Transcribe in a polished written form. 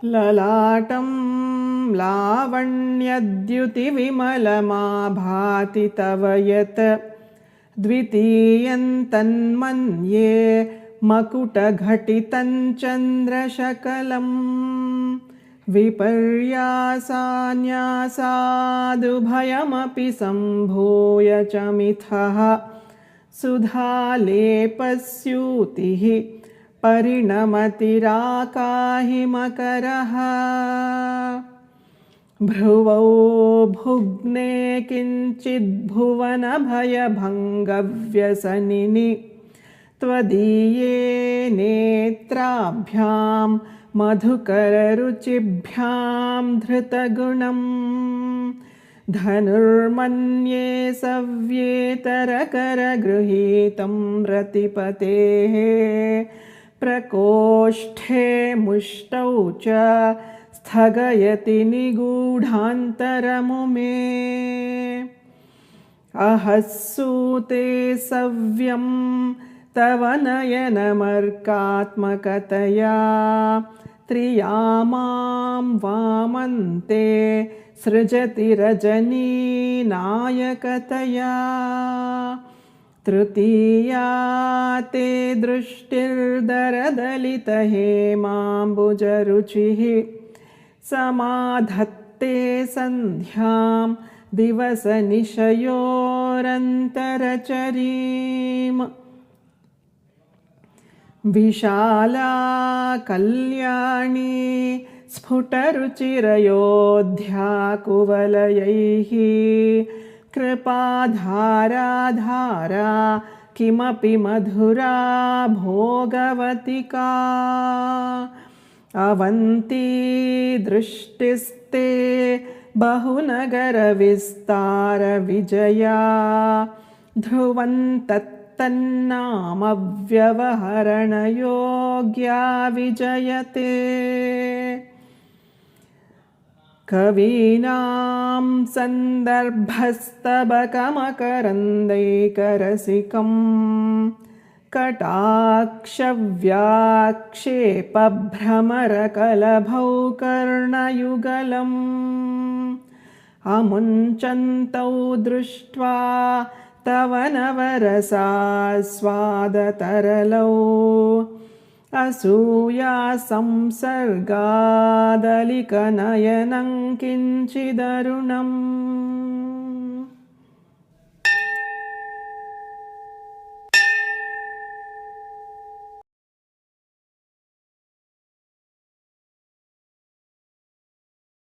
ललाटं लावण्यद्युतिविमलमाभाति तव यत् द्वितीयं तन्मन्ये मकुटघटितं चन्द्रशकलं विपर्यासान्यासादुभयमपि सम्भूय च मिथः सुधालेपस्यूतिः परिणमतिराकाहि मकरः भ्रुवौ भुग्ने किञ्चिद्भुवनभयभङ्गव्यसनिनि त्वदीये नेत्राभ्यां मधुकररुचिभ्यां धृतगुणं धनुर्मन्ये सव्येतरकरगृहीतं रतिपतेः प्रकोष्ठे मुष्टौ च स्थगयति निगूढान्तरमुमे अहस्सूते सव्यं तव नयनमर्कात्मकतया त्रियामां वामन्ते सृजति रजनीनायकतया तृतीया ते दृष्टिर्दरदलितहेमाम्बुजरुचिः समाधत्ते सन्ध्यां दिवसनिशयोरन्तरचरीम् विशाला कल्याणी स्फुटरुचिरयोध्या कुवलयैः कृपाधाराधारा किमपि मधुरा भोगवतिका अवन्ती दृष्टिस्ते बहुनगरविस्तारविजया ध्रुवं तत्तन्नामव्यवहरणयोग्या विजयते कवीनां सन्दर्भस्तबकमकरन्दैकरसिकं कटाक्षव्याक्षेपभ्रमरकलभौ कर्णयुगलम् अमुञ्चन्तौ दृष्ट्वा तव नवरसास्वादतरलौ असूया संसर्गादलिकनयनं किञ्चिदरुणम्